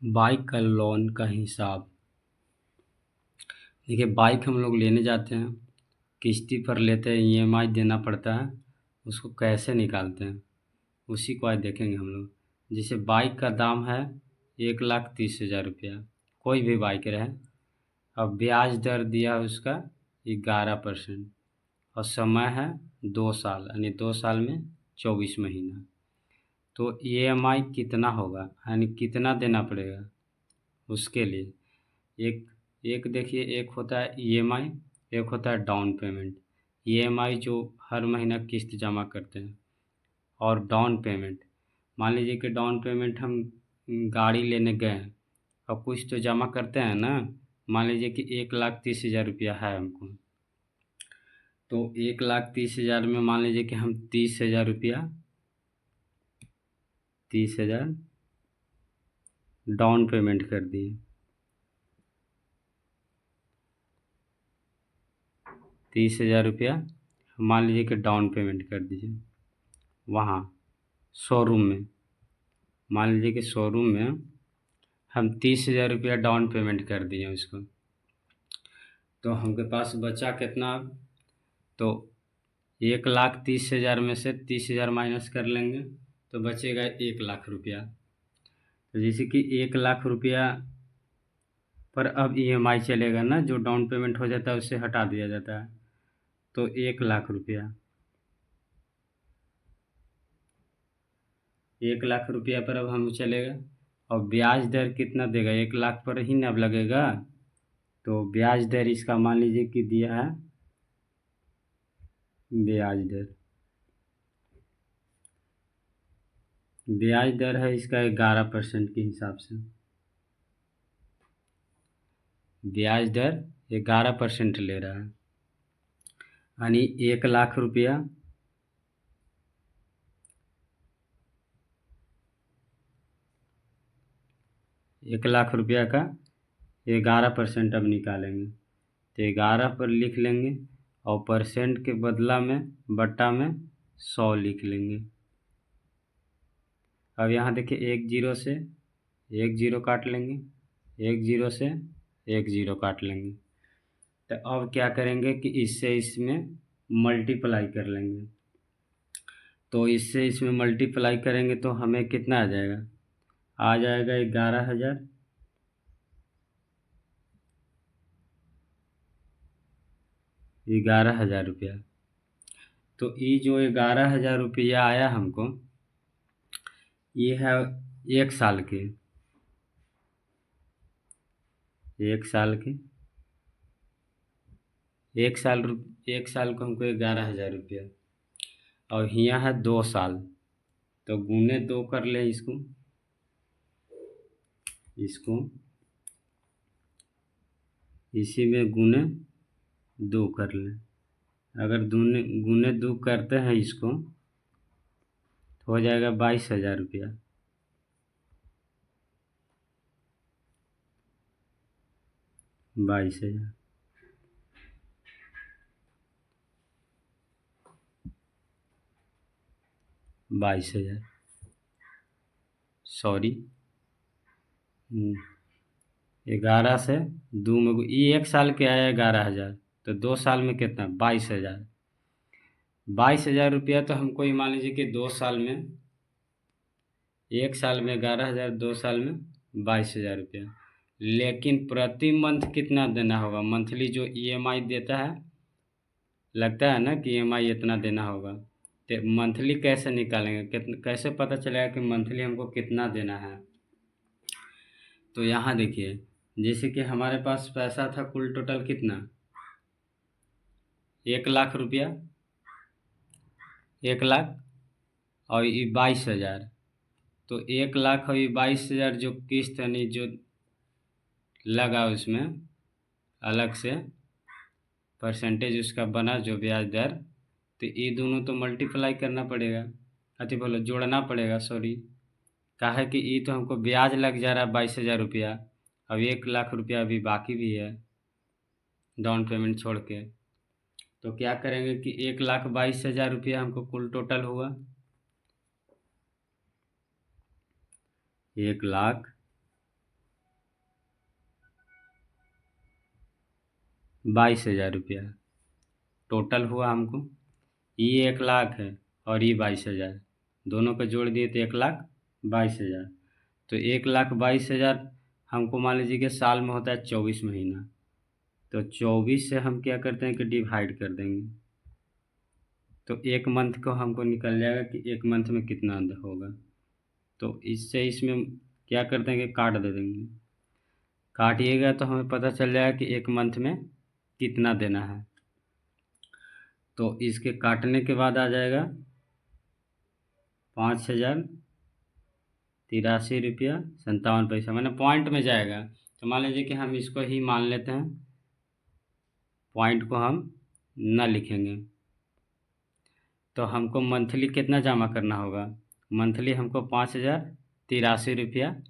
Bike का loan का हिसाब। देखिए, बाइक हम लोग लेने जाते हैं, किश्ती पर लेते हैं, ईएमआई देना पड़ता है। उसको कैसे निकालते हैं उसी को आज देखेंगे हम लोग। जैसे बाइक का दाम है 1,30,000 रुपया, कोई भी बाइक रहे। अब ब्याज दर दिया है उसका 11%, और समय है 2 साल, यानी 2 साल में 24 महीना। तो ईएमआई कितना होगा, यानी कितना देना पड़ेगा उसके लिए। एक एक देखिए, एक होता है ईएमआई, एक होता है डाउन पेमेंट। ईएमआई जो हर महीना किस्त जमा करते हैं, और डाउन पेमेंट, मान लीजिए कि डाउन पेमेंट हम गाड़ी लेने गए हैं, और कुछ तो जमा करते हैं ना। मान लीजिए कि 1,30,000 रुपया है हमको, तो 1,30,000 में मान लीजिए कि हम 30,000 रुपया, 30,000 डाउन पेमेंट कर दिए। 30,000 रुपया मान लीजिए कि डाउन पेमेंट कर दीजिए वहाँ शोरूम में। मान लीजिए कि शोरूम में हम 30,000 रुपया डाउन पेमेंट कर दिए उसको, तो हमके पास बचा कितना। तो 1,30,000 में से 30,000 माइनस कर लेंगे, तो बचेगा 1,00,000 रुपया। तो जैसे कि 1,00,000 रुपया पर अब ईएमआई चलेगा ना, जो डाउन पेमेंट हो जाता है उससे हटा दिया जाता है। तो 1,00,000 रुपया, 1,00,000 रुपया पर अब हम चलेगा। और ब्याज दर कितना देगा, 1,00,000 पर ही ना अब लगेगा। तो ब्याज दर इसका मान लीजिए कि दिया है, ब्याज दर, ब्याज दर है इसका 11% के हिसाब से। ब्याज दर 11% ले रहा है, यानी 1,00,000 रुपया, 1,00,000 रुपया का 11% अब निकालेंगे। तो 11 पर लिख लेंगे, और परसेंट के बदला में बट्टा में 100 लिख लेंगे। अब यहाँ देखिए, एक जीरो से एक जीरो काट लेंगे, एक जीरो से एक जीरो काट लेंगे। तो अब क्या करेंगे कि इससे इसमें मल्टीप्लाई कर लेंगे। तो इससे इसमें मल्टीप्लाई करेंगे तो हमें कितना आ जाएगा, 11,000। 11,000 रुपया। तो ये जो 11,000 रुपया आया हमको, ये है 1 साल के, 1 साल के, 1 साल को हमको 11,000 रुपया। और यहाँ है 2 साल, तो गुने 2 कर लें इसको, इसको इसी में गुने 2 कर लें। अगर गुने गुने 2 करते हैं इसको, तो हो जाएगा 22,000 रुपया। 22,000, 22,000, सॉरी, 11 से 2 में ये 1 साल के आया 11,000, तो 2 साल में कितना, 22,000। 22,000 रुपया तो हमको ही मान लीजिए कि 2 साल में, 1 साल में 11,000, 2 साल में 22,000 रुपया। लेकिन प्रति मंथ कितना देना होगा, मंथली जो ईएमआई देता है, लगता है ना कि ईएमआई इतना देना होगा। तो मंथली कैसे निकालेंगे, कितना कैसे पता चलेगा कि मंथली हमको कितना देना है। तो यहाँ देखिए, जैसे कि हमारे पास पैसा था कुल टोटल कितना, 1,00,000 रुपया, 1,00,000 और ये 22,000। तो 1,00,000 और ये 22,000 जो किस्त यानी जो लगा उसमें अलग से परसेंटेज उसका बना जो ब्याज दर, तो ये दोनों तो मल्टीप्लाई करना पड़ेगा, अति बोलो जोड़ना पड़ेगा, सॉरी। कहा है कि ये तो हमको ब्याज लग जा रहा है 22,000 रुपया, अब 1,00,000 रुपया अभी बाकी भी है डाउन पेमेंट छोड़ के। तो क्या करेंगे कि 1,22,000 रुपया हमको कुल टोटल हुआ, 1,00,000 22,000 रुपया टोटल हुआ हमको। ये 1 लाख है और ये 22,000, दोनों को जोड़ दिए तो 1,22,000। तो 1,22,000 हमको मान लीजिए कि साल में होता है 24 महीना, तो 24 से हम क्या करते हैं कि डिवाइड कर देंगे, तो एक मंथ को हमको निकल जाएगा कि एक मंथ में कितना होगा। तो इससे इसमें क्या करते हैं कि काट दे देंगे, काटिएगा तो हमें पता चल जाएगा कि एक मंथ में कितना देना है। तो इसके काटने के बाद आ जाएगा 5,083.57 मैंने पॉइंट में जाएगा। तो मान लीजिए कि हम इसको ही मान लेते हैं, पॉइंट को हम न लिखेंगे। तो हमको मंथली कितना जमा करना होगा, मंथली हमको 5,083 रुपया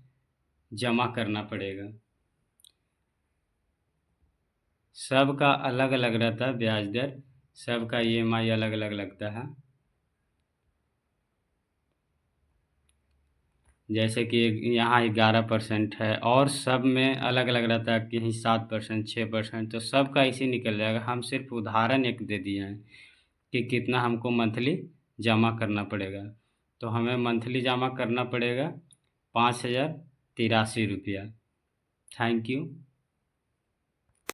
जमा करना पड़ेगा। सबका अलग अलग रहता है ब्याज दर, सबका EMI अलग अलग लगता है। जैसे कि यहाँ 11% है और सब में अलग अलग रहता है, कहीं 7%, 6%, तो सबका इसी निकल जाएगा। हम सिर्फ उदाहरण एक दे दिए हैं कि कितना हमको मंथली जमा करना पड़ेगा। तो हमें मंथली जमा करना पड़ेगा 5,083 रुपया। Thank you.